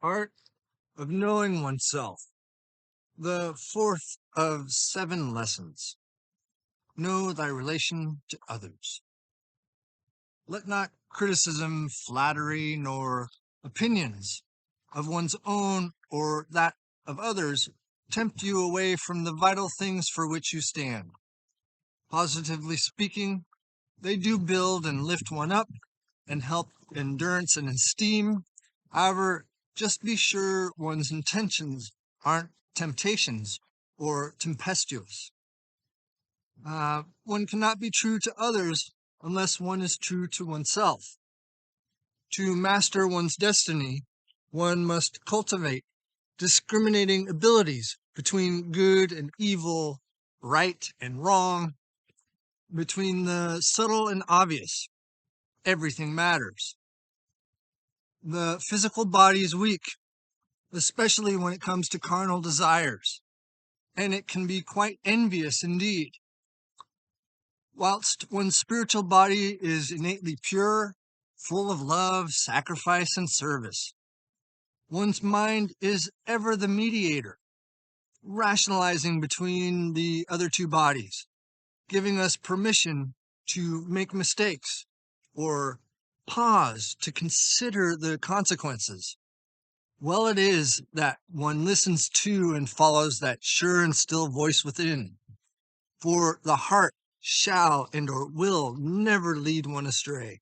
Art of Knowing Oneself, the fourth of 7 lessons. Know thy relation to others. Let not criticism, flattery, nor opinions of one's own or that of others tempt you away from the vital things for which you stand. Positively speaking, they do build and lift one up and help endurance and esteem. However, just be sure one's intentions aren't temptations or tempestuous. One cannot be true to others unless one is true to oneself. To master one's destiny, one must cultivate discriminating abilities between good and evil, right and wrong, between the subtle and obvious. Everything matters. The physical body is weak, especially when it comes to carnal desires, and it can be quite envious indeed. Whilst one's spiritual body is innately pure, full of love, sacrifice, and service, one's mind is ever the mediator, rationalizing between the other two bodies, giving us permission to make mistakes or pause to consider the consequences. Well, it is that one listens to and follows that sure and still voice within, for the heart shall and or will never lead one astray.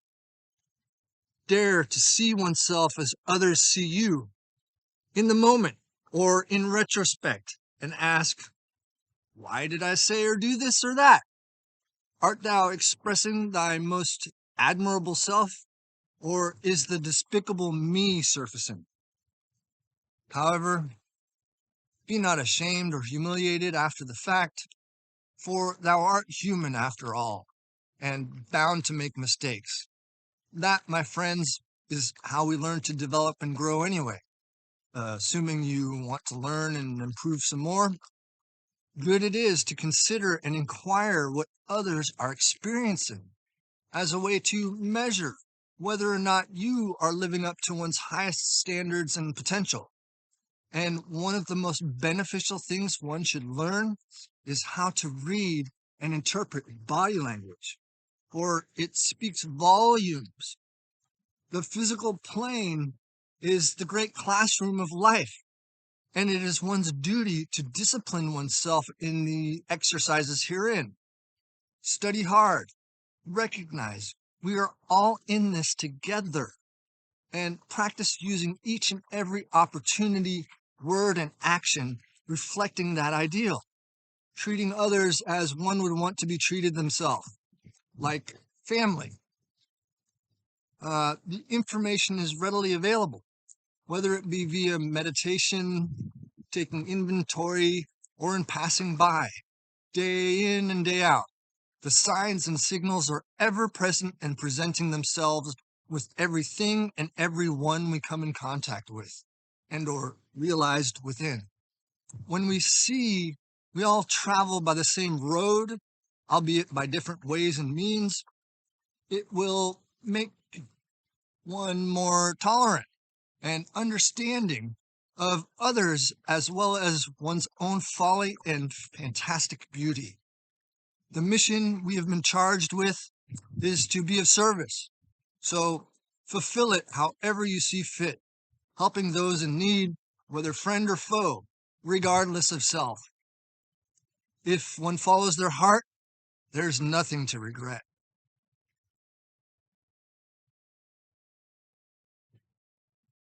Dare to see oneself as others see you, in the moment or in retrospect, and ask, why did I say or do this or that? Art thou expressing thy most admirable self, or is the despicable me surfacing? However, be not ashamed or humiliated after the fact, for thou art human after all, and bound to make mistakes. That, my friends, is how we learn to develop and grow anyway. Assuming you want to learn and improve some more, good it is to consider and inquire what others are experiencing as a way to measure whether or not you are living up to one's highest standards and potential. And one of the most beneficial things one should learn is how to read and interpret body language, for it speaks volumes. The physical plane is the great classroom of life, and it is one's duty to discipline oneself in the exercises herein. Study hard, recognize we are all in this together, and practice using each and every opportunity, word, and action reflecting that ideal, treating others as one would want to be treated themselves, like family. The information is readily available, whether it be via meditation, taking inventory, or in passing by, day in and day out. The signs and signals are ever present and presenting themselves with everything and everyone we come in contact with and or realized within. When we see we all travel by the same road, albeit by different ways and means, it will make one more tolerant and understanding of others as well as one's own folly and fantastic beauty. The mission we have been charged with is to be of service. So fulfill it however you see fit, helping those in need, whether friend or foe, regardless of self. If one follows their heart, there's nothing to regret.